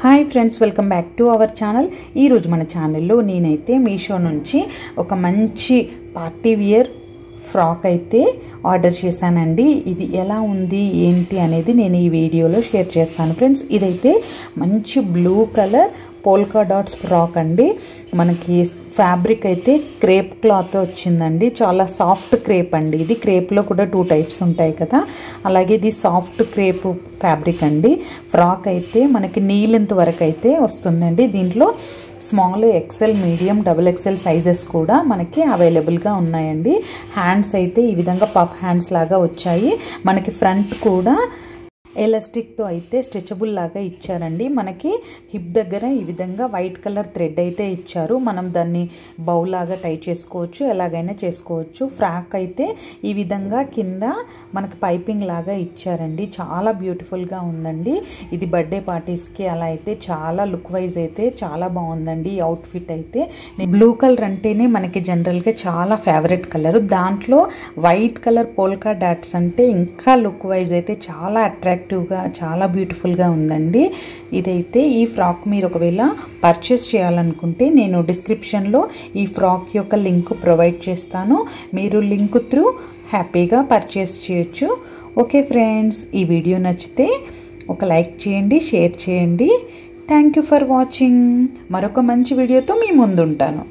Hi friends, welcome back to our channel. ఈరోజు మన ఛానల్లో నేనైతే మీషో నుంచి ఒక మంచి పార్టీ వియర్ ఫ్రాక్ అయితే ఆర్డర్ చేశానండి. ఇది ఎలా ఉంది ఏంటి అనేది నేను ఈ వీడియోలో షేర్ చేస్తాను ఫ్రెండ్స్. ఇదైతే మంచి blue colour polka dots frock అండి. మనకి ఫ్యాబ్రిక్ అయితే క్రేప్ క్లాత్ వచ్చిందండి. చాలా సాఫ్ట్ క్రేప్ అండి. ఇది క్రేప్లో కూడా 2 టైప్స్ ఉంటాయి కదా, అలాగే ఇది సాఫ్ట్ క్రేప్ ఫ్యాబ్రిక్ అండి. ఫ్రాక్ అయితే మనకి నీ లెంత్ వరకు అయితే వస్తుందండి. దీంట్లో small, XL, medium, double XL sizes కూడా మనకి అవైలబుల్గా ఉన్నాయండి. హ్యాండ్స్ అయితే ఈ విధంగా పఫ్ హ్యాండ్స్ లాగా వచ్చాయి. మనకి ఫ్రంట్ కూడా ఎలాస్టిక్తో అయితే స్ట్రెచబుల్ లాగా ఇచ్చారండి. మనకి హిప్ దగ్గర ఈ విధంగా వైట్ కలర్ థ్రెడ్ అయితే ఇచ్చారు. మనం దాన్ని బౌల్ లాగా టై చేసుకోవచ్చు, ఎలాగైనా చేసుకోవచ్చు. ఫ్రాక్ అయితే ఈ విధంగా కింద మనకి పైపింగ్ లాగా ఇచ్చారండి. చాలా బ్యూటిఫుల్గా ఉందండి. ఇది బర్త్డే పార్టీస్కి అలా అయితే చాలా లుక్ వైజ్ అయితే చాలా బాగుందండి. ఈ అవుట్ఫిట్ అయితే బ్లూ కలర్ అంటేనే మనకి జనరల్గా చాలా ఫేవరెట్ కలర్. దాంట్లో వైట్ కలర్ పోల్కా డాట్స్ అంటే ఇంకా లుక్ వైజ్ అయితే చాలా అట్రాక్టివ్గా, చాలా బ్యూటిఫుల్గా ఉందండి. ఇదైతే ఈ ఫ్రాక్ మీరు ఒకవేళ పర్చేస్ చేయాలనుకుంటే నేను డిస్క్రిప్షన్లో ఈ ఫ్రాక్ యొక్క లింక్ ప్రొవైడ్ చేస్తాను. మీరు లింక్ త్రూ హ్యాపీగా పర్చేస్ చేయొచ్చు. ఓకే ఫ్రెండ్స్, ఈ వీడియో నచ్చితే ఒక లైక్ చేయండి, షేర్ చేయండి. Thank you for watching. మరొక మంచి వీడియోతో మీ ముందుంటాను.